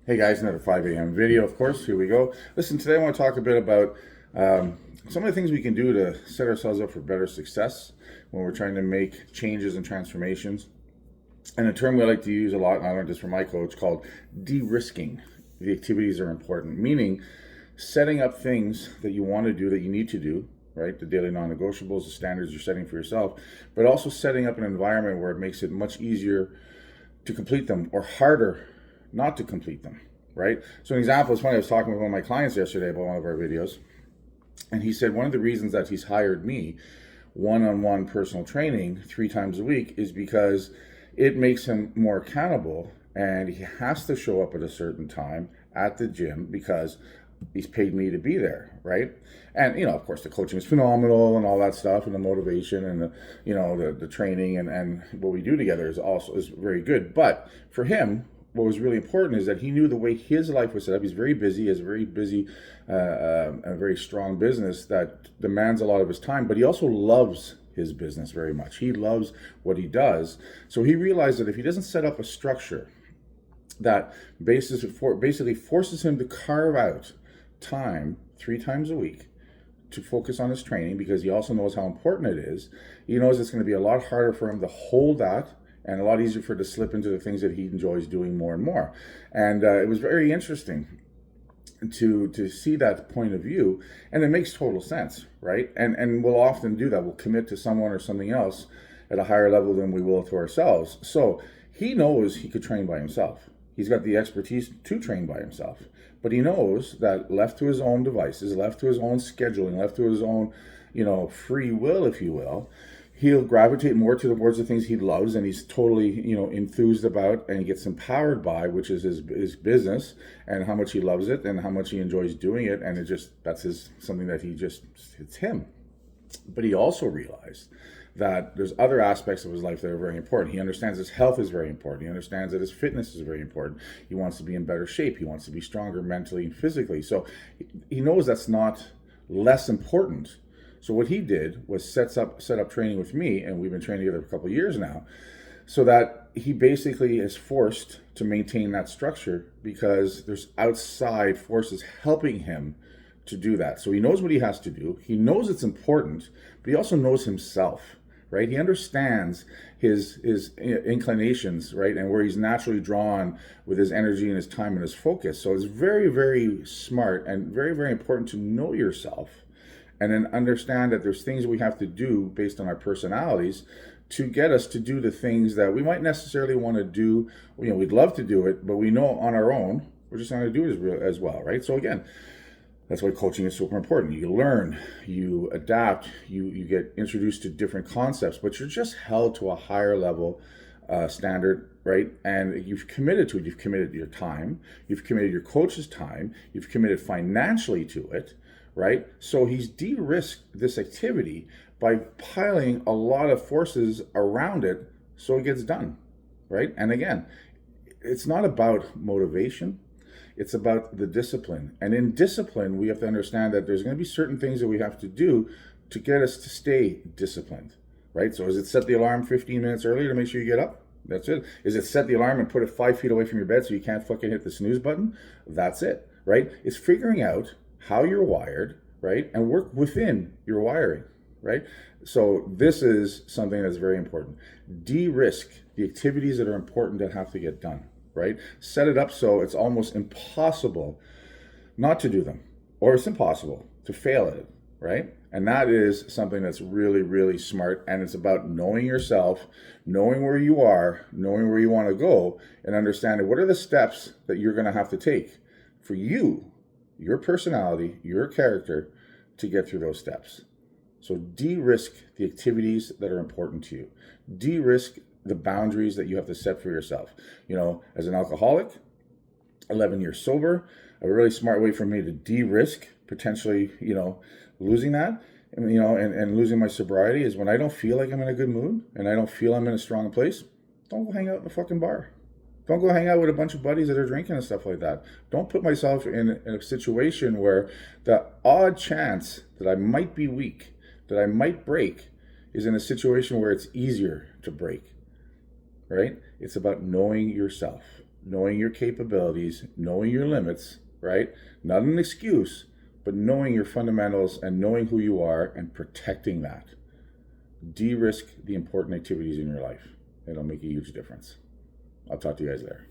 Hey guys, another 5 a.m. video, of course. Here we go. Listen, today I want to talk a bit about some of the things we can do to set ourselves up for better success when we're trying to make changes and transformations. And a term we like to use a lot, and I learned this from my coach, called de-risking. The activities are important, meaning setting up things that you want to do, that you need to do, right? The daily non-negotiables, the standards you're setting for yourself, but also setting up an environment where it makes it much easier to complete them or harder not to complete them, right? So an example is funny. I was talking with one of my clients yesterday about one of our videos, and he said one of the reasons that he's hired me one-on-one personal training 3 times a week is because it makes him more accountable, and he has to show up at a certain time at the gym because he's paid me to be there, right? And of course, the coaching is phenomenal and all that stuff, and the motivation and the training and what we do together is very good. But for him, what was really important is that he knew the way his life was set up. He's very busy, he has a very busy, a very strong business that demands a lot of his time, but he also loves his business very much. He loves what he does. So he realized that if he doesn't set up a structure that basically forces him to carve out time 3 times a week to focus on his training, because he also knows how important it is. He knows it's going to be a lot harder for him to hold that, and a lot easier for it to slip into the things that he enjoys doing more and more. And it was very interesting to see that point of view, and it makes total sense, right? And we'll often do that. We'll commit to someone or something else at a higher level than we will to ourselves. So he knows he could train by himself. He's got the expertise to train by himself, but he knows that left to his own devices, left to his own scheduling, left to his own, free will, if you will, he'll gravitate more towards the things he loves and he's totally, enthused about, and he gets empowered by, which is his business, and how much he loves it and how much he enjoys doing it. And something that it's him. But he also realized that there's other aspects of his life that are very important. He understands his health is very important. He understands that his fitness is very important. He wants to be in better shape. He wants to be stronger mentally and physically. So he knows that's not less important. So what he did was set up training with me, and we've been training together for a couple of years now, so that he basically is forced to maintain that structure because there's outside forces helping him to do that. So he knows what he has to do. He knows it's important, but he also knows himself, right? He understands his inclinations, right? And where he's naturally drawn with his energy and his time and his focus. So it's very, very smart and very, very important to know yourself, and then understand that there's things we have to do based on our personalities to get us to do the things that we might necessarily want to do. We'd love to do it, but we know on our own, we're just not going to do it as well, right? So again, that's why coaching is super important. You learn, you adapt, you get introduced to different concepts, but you're just held to a higher level standard, right? And you've committed to it. You've committed your time. You've committed your coach's time. You've committed financially to it, right? So he's de-risked this activity by piling a lot of forces around it so it gets done, right? And again, it's not about motivation. It's about the discipline. And in discipline, we have to understand that there's going to be certain things that we have to do to get us to stay disciplined, right? So is it set the alarm 15 minutes earlier to make sure you get up? That's it. Is it set the alarm and put it 5 feet away from your bed so you can't fucking hit the snooze button? That's it, right? It's figuring out how you're wired, right? And work within your wiring, right? So this is something that's very important. De-risk the activities that are important that have to get done, right? Set it up so it's almost impossible not to do them, or it's impossible to fail at it, right? And that is something that's really, really smart. And it's about knowing yourself, knowing where you are, knowing where you want to go, and understanding what are the steps that you're going to have to take for you, your personality, your character, to get through those steps. So de-risk the activities that are important to you. De-risk the boundaries that you have to set for yourself. As an alcoholic, 11 years sober, a really smart way for me to de-risk potentially, losing that, and losing my sobriety is when I don't feel like I'm in a good mood and I don't feel I'm in a strong place, don't go hang out in the fucking bar. Don't go hang out with a bunch of buddies that are drinking and stuff like that. Don't put myself in a situation where the odd chance that I might be weak, that I might break, is in a situation where it's easier to break, right? It's about knowing yourself, knowing your capabilities, knowing your limits, right? Not an excuse, but knowing your fundamentals and knowing who you are and protecting that. De-risk the important activities in your life. It'll make a huge difference. I'll talk to you guys there.